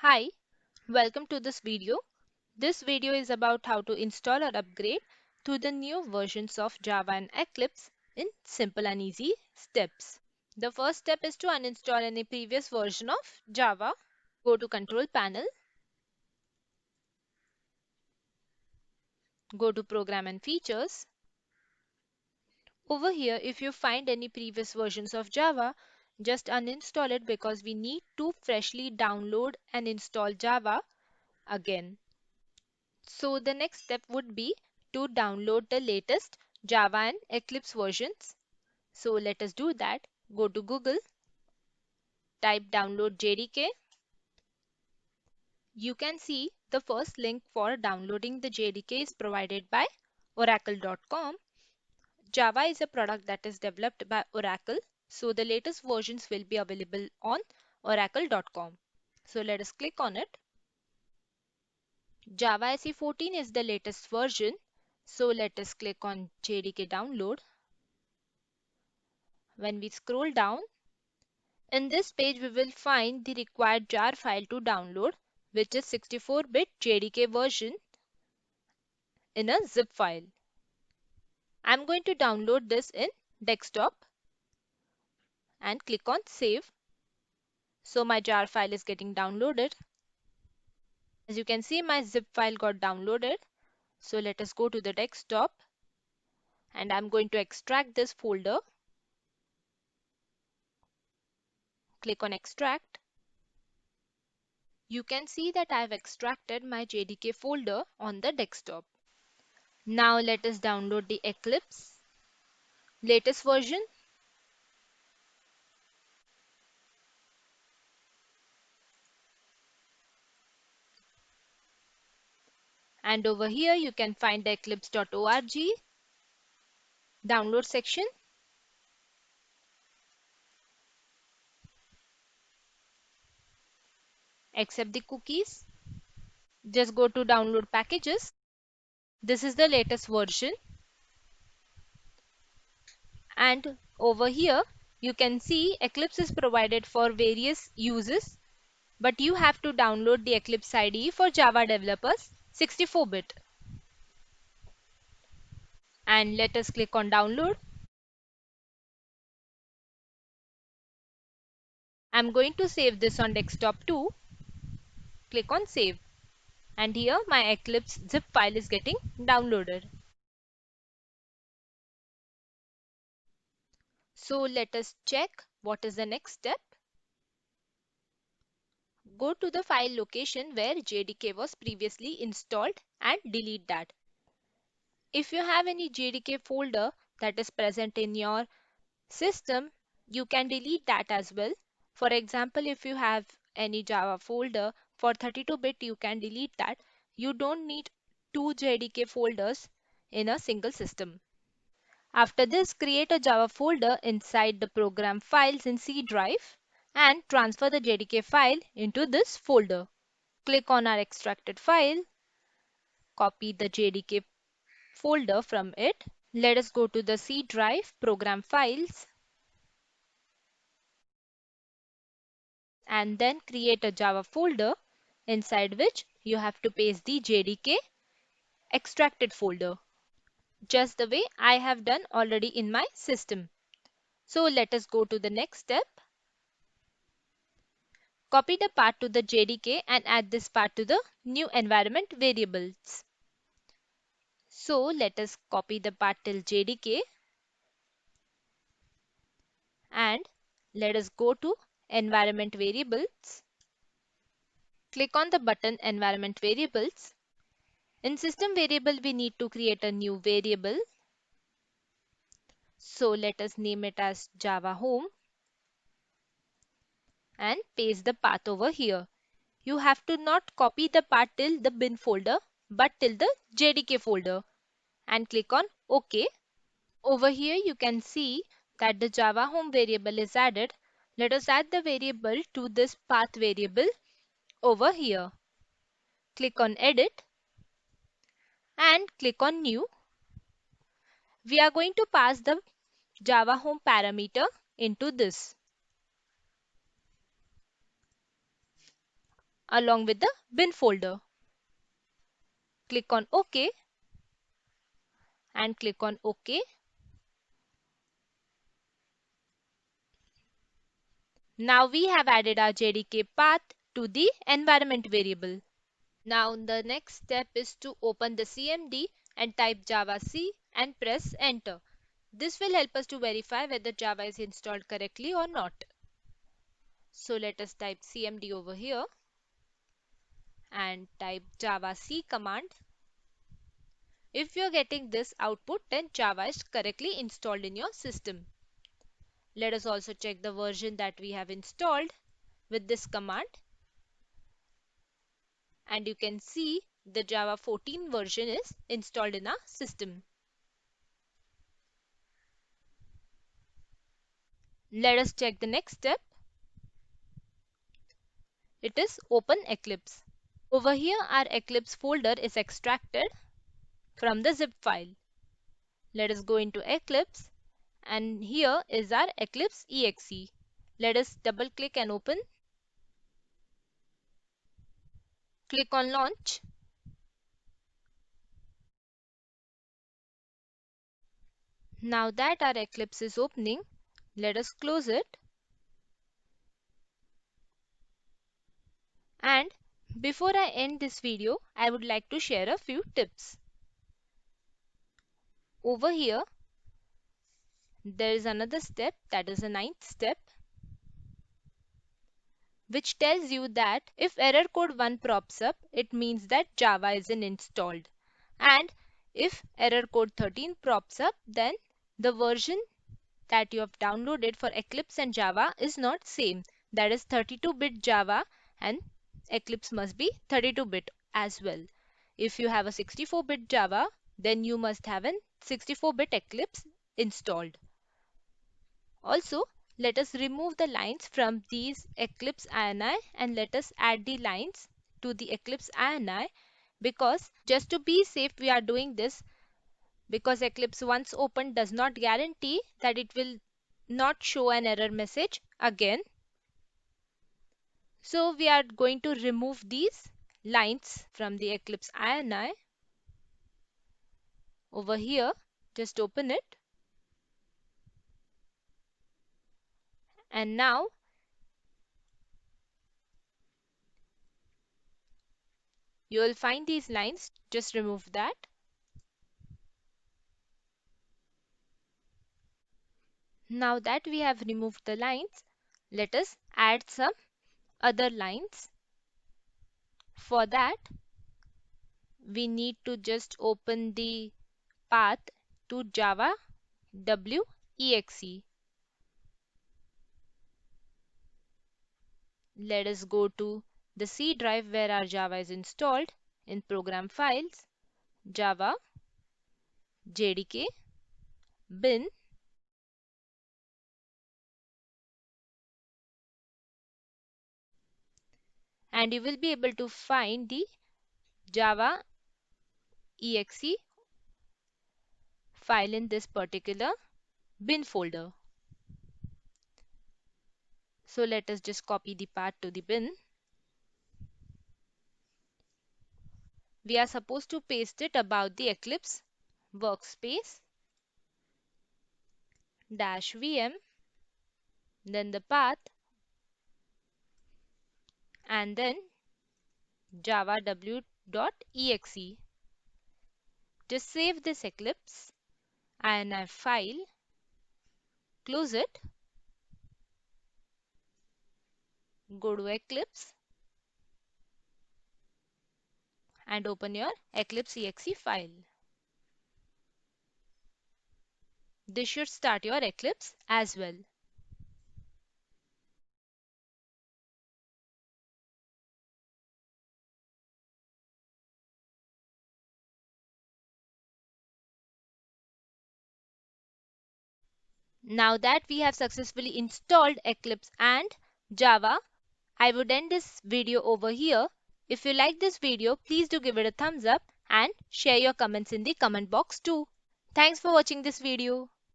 Hi, welcome to this video. This video is about how to install or upgrade to the new versions of Java and Eclipse in simple and easy steps. The first step is to uninstall any previous version of Java. Go to Control Panel, go to Program and Features. Over here, if you find any previous versions of Java, just uninstall it because we need to freshly download and install Java again. So the next step would be to download the latest Java and Eclipse versions. So let us do that. Go to Google, type download JDK. You can see the first link for downloading the JDK is provided by oracle.com. Java is a product that is developed by Oracle. So the latest versions will be available on oracle.com. So let us click on it. Java SE 14 is the latest version. So let us click on JDK download. When we scroll down, in this page we will find the required jar file to download, which is 64-bit JDK version in a zip file. I'm going to download this in desktop and click on save. So my jar file is getting downloaded. As you can see, my zip file got downloaded. So let us go to the desktop and I'm going to extract this folder. Click on extract. You can see that I've extracted my JDK folder on the desktop. Now let us download the Eclipse latest version. And over here you can find the eclipse.org download section. Accept the cookies. Just go to download packages. This is the latest version. And over here you can see Eclipse is provided for various uses, but you have to download the Eclipse IDE for Java developers 64-bit. And let us click on download. I'm going to save this on desktop too. Click on save. And here my Eclipse zip file is getting downloaded. So let us check what is the next step. Go to the file location where JDK was previously installed and delete that. If you have any JDK folder that is present in your system, you can delete that as well. For example, if you have any Java folder for 32-bit, you can delete that. You don't need two JDK folders in a single system. After this, create a Java folder inside the program files in C drive and transfer the JDK file into this folder. Click on our extracted file, copy the JDK folder from it. Let us go to the C drive program files and then create a Java folder inside which you have to paste the JDK extracted folder, just the way I have done already in my system. So let us go to the next step. Copy the path to the JDK and add this path to the new environment variables. So let us copy the path till JDK and let us go to environment variables. Click on the button environment variables. In system variable, we need to create a new variable. So let us name it as Java Home and paste the path over here. You have to not copy the path till the bin folder, but till the JDK folder and click on OK. Over here you can see that the Java Home variable is added. Let us add the variable to this path variable over here. Click on Edit and click on New. We are going to pass the Java Home parameter into this. along with the bin folder. Click on OK and click on OK. Now we have added our JDK path to the environment variable. Now the next step is to open the CMD and type javac and press enter. This will help us to verify whether Java is installed correctly or not. So let us type CMD over here and type javac command. If you are getting this output, then Java is correctly installed in your system. Let us also check the version that we have installed with this command. And you can see the Java 14 version is installed in our system. Let us check the next step. It is open Eclipse. Over here our Eclipse folder is extracted from the zip file. Let us go into Eclipse and here is our Eclipse exe. Let us double click and open. Click on launch. Now that our Eclipse is opening, let us close it. And before I end this video, I would like to share a few tips. Over here, there is another step, that is the 9th step, which tells you that if error code 1 props up, it means that Java isn't installed. And if error code 13 props up, then the version that you have downloaded for Eclipse and Java is not same. That is 32-bit Java and Eclipse must be 32-bit as well. If you have a 64-bit Java, then you must have a 64-bit Eclipse installed. Also, let us remove the lines from these Eclipse INI and let us add the lines to the Eclipse INI, because just to be safe we are doing this, because Eclipse once opened does not guarantee that it will not show an error message again. So we are going to remove these lines from the Eclipse INI. Over here, just open it. And now you will find these lines, just remove that. Now that we have removed the lines, let us add some other lines. For that, we need to just open the path to Java WEXE. Let us go to the C drive where our Java is installed. In program files, Java JDK bin, and you will be able to find the Java exe file in this particular bin folder. So let us just copy the path to the bin. We are supposed to paste it about the Eclipse workspace -vm, then the path, and then java w.exe. Just save this Eclipse INI file, close it, go to Eclipse and open your Eclipse exe file. This should start your Eclipse as well. Now that we have successfully installed Eclipse and Java, I would end this video over here. If you like this video, please do give it a thumbs up and share your comments in the comment box too. Thanks for watching this video.